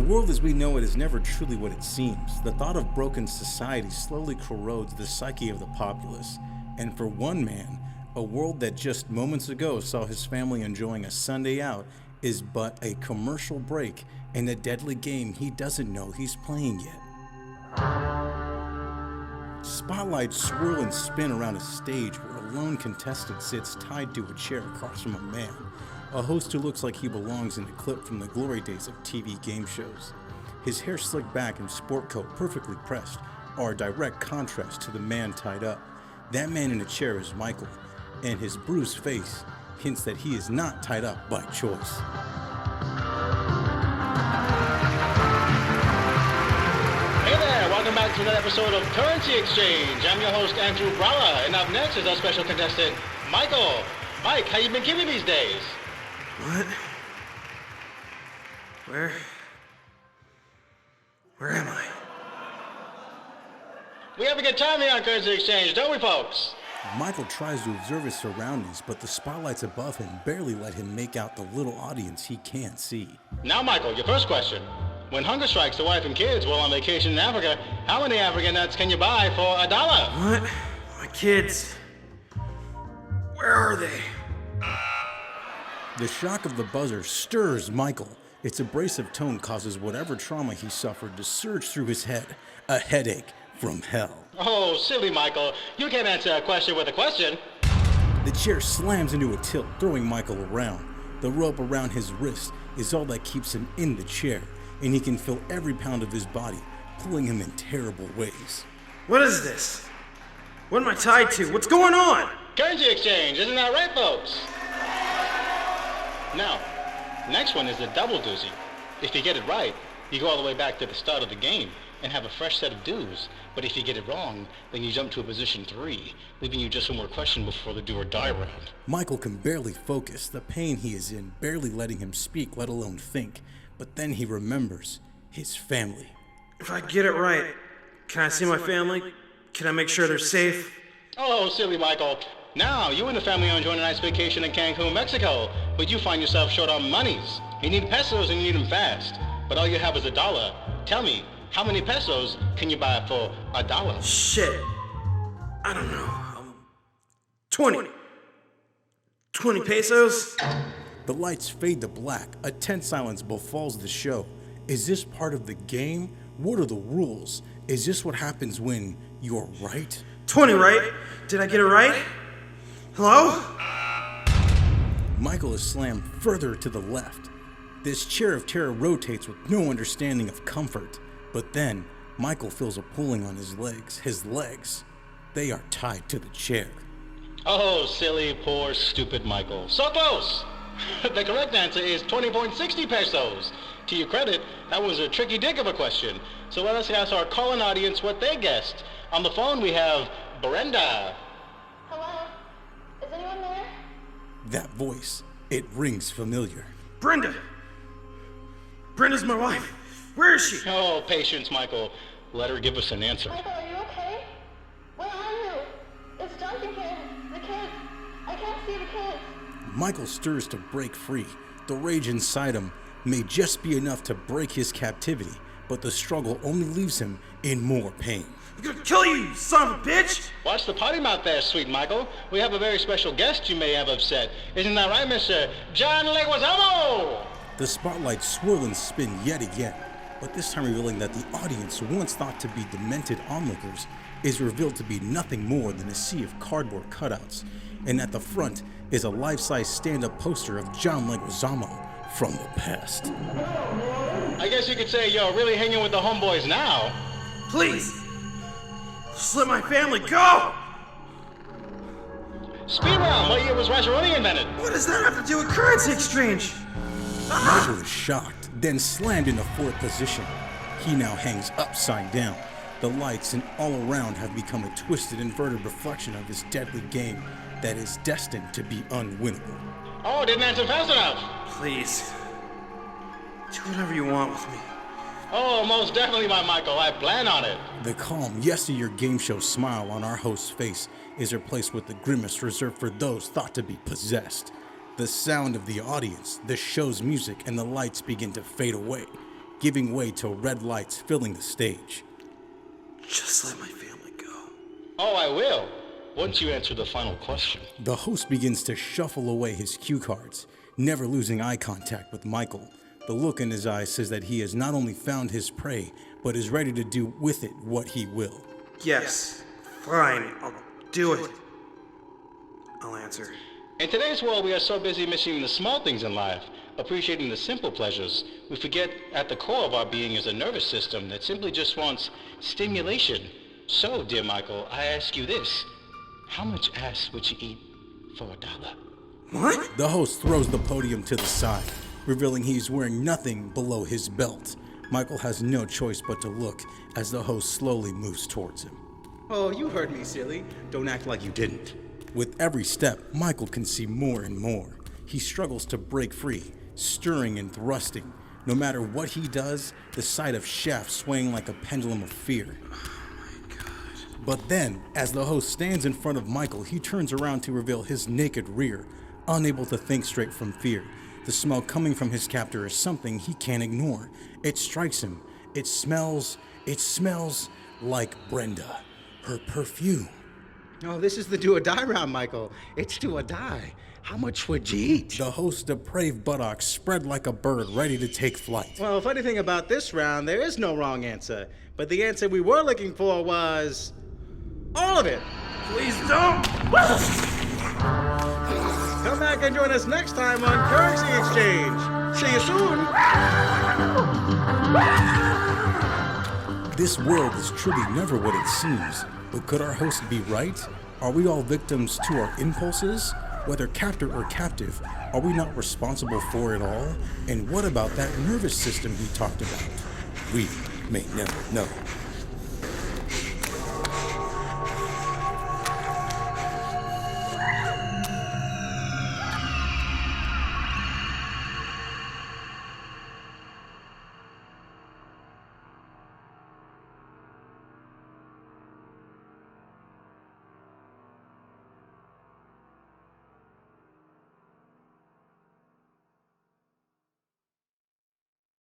world as we know it is never truly what it seems. The thought of broken society slowly corrodes the psyche of the populace. And for one man, a world that just moments ago saw his family enjoying a Sunday out is but a commercial break in a deadly game he doesn't know he's playing yet. Spotlights swirl and spin around a stage where a lone contestant sits tied to a chair across from a man, a host who looks like he belongs in a clip from the glory days of TV game shows. His hair slicked back and sport coat perfectly pressed are a direct contrast to the man tied up. That man in the chair is Michael, and his bruised face hints that he is not tied up by choice. Hey there, welcome back to another episode of Currency Exchange. I'm your host, Andrew Bralla, and up next is our special contestant, Michael. Mike, how you been keeping these days? What? Where am I? We have a good time here on Currency Exchange, don't we, folks? Michael tries to observe his surroundings, but the spotlights above him barely let him make out the little audience he can't see. Now, Michael, your first question. When hunger strikes the wife and kids while on vacation in Africa, how many African nuts can you buy for $1? What? My kids. Where are they? The shock of the buzzer stirs Michael. Its abrasive tone causes whatever trauma he suffered to surge through his head. A headache from hell. Oh, silly Michael. You can't answer a question with a question. The chair slams into a tilt, throwing Michael around. The rope around his wrist is all that keeps him in the chair, and he can feel every pound of his body pulling him in terrible ways. What is this? What am I tied to? What's going on? Currency exchange, isn't that right, folks? Now, next one is the double doozy. If you get it right, you go all the way back to the start of the game and have a fresh set of dues. But if you get it wrong, then you jump to a position 3, leaving you just one more question before the do or die round. Michael can barely focus, the pain he is in barely letting him speak, let alone think. But then he remembers his family. If I get it right, can I see my family? Can I make sure they're safe? Oh, silly Michael. Now, you and the family are enjoying a nice vacation in Cancun, Mexico, but you find yourself short on monies. You need pesos and you need them fast, but all you have is $1. Tell me, how many pesos can you buy for $1? Shit. I don't know. 20. 20 pesos? The lights fade to black. A tense silence befalls the show. Is this part of the game? What are the rules? Is this what happens when you're right? 20, right? Did I get it right? Hello? Michael is slammed further to the left. This chair of terror rotates with no understanding of comfort. But then, Michael feels a pulling on his legs. His legs, they are tied to the chair. Oh, silly, poor, stupid Michael. So close! The correct answer is 20.60 pesos. To your credit, that was a tricky dick of a question. So let us ask our call-in audience what they guessed. On the phone, we have Brenda. Hello? Is anyone there? That voice, it rings familiar. Brenda! Brenda's my wife. Where is she? Oh, patience, Michael. Let her give us an answer. Michael, are you okay? Where are you? It's dark in here. The kids. I can't see the kids. Michael stirs to break free. The rage inside him may just be enough to break his captivity, but the struggle only leaves him in more pain. I'm gonna kill you, you son of a bitch! Watch the potty mouth there, sweet Michael. We have a very special guest you may have upset. Isn't that right, Mr. John Leguizamo? The spotlights swirl and spin yet again, but this time revealing that the audience, once thought to be demented onlookers, is revealed to be nothing more than a sea of cardboard cutouts, and at the front is a life-size stand-up poster of John Leguizamo from the past. I guess you could say you're really hanging with the homeboys now. Please! Just let my family go! Speed round, what year was Rice-A-Roni invented? What does that have to do with currency exchange? Michael is shocked, then slammed into fourth position. He now hangs upside down. The lights and all around have become a twisted, inverted reflection of this deadly game that is destined to be unwinnable. Oh, didn't answer fast enough. Please. Do whatever you want with me. Oh, most definitely, my Michael. I plan on it. The calm, yesteryear game show smile on our host's face is replaced with the grimace reserved for those thought to be possessed. The sound of the audience, the show's music, and the lights begin to fade away. giving way to red lights filling the stage. Just let my family go. Oh, I will, once you answer the final question. The host begins to shuffle away his cue cards, never losing eye contact with Michael. The look in his eyes says that he has not only found his prey, but is ready to do with it what he will. Yes, fine, I'll do it. I'll answer. In today's world, we are so busy missing the small things in life, appreciating the simple pleasures. We forget at the core of our being is a nervous system that simply just wants stimulation. So, dear Michael, I ask you this. How much ass would you eat for $1? What? The host throws the podium to the side, revealing he's wearing nothing below his belt. Michael has no choice but to look as the host slowly moves towards him. Oh, you heard me, silly. Don't act like you didn't. With every step, Michael can see more and more. He struggles to break free, stirring and thrusting. No matter what he does, the sight of Shaft swaying like a pendulum of fear. But then, as the host stands in front of Michael, he turns around to reveal his naked rear, unable to think straight from fear. The smell coming from his captor is something he can't ignore. It strikes him. It smells like Brenda, her perfume. Oh, this is the do or die round, Michael. It's do or die. How much would you eat? The host's depraved buttocks spread like a bird ready to take flight. Well, funny thing about this round, there is no wrong answer. But the answer we were looking for was all of it. Please don't! Come back and join us next time on Currency Exchange. See you soon. This world is truly never what it seems. But could our host be right? Are we all victims to our impulses? Whether captor or captive, are we not responsible for it all? And what about that nervous system he talked about? We may never know.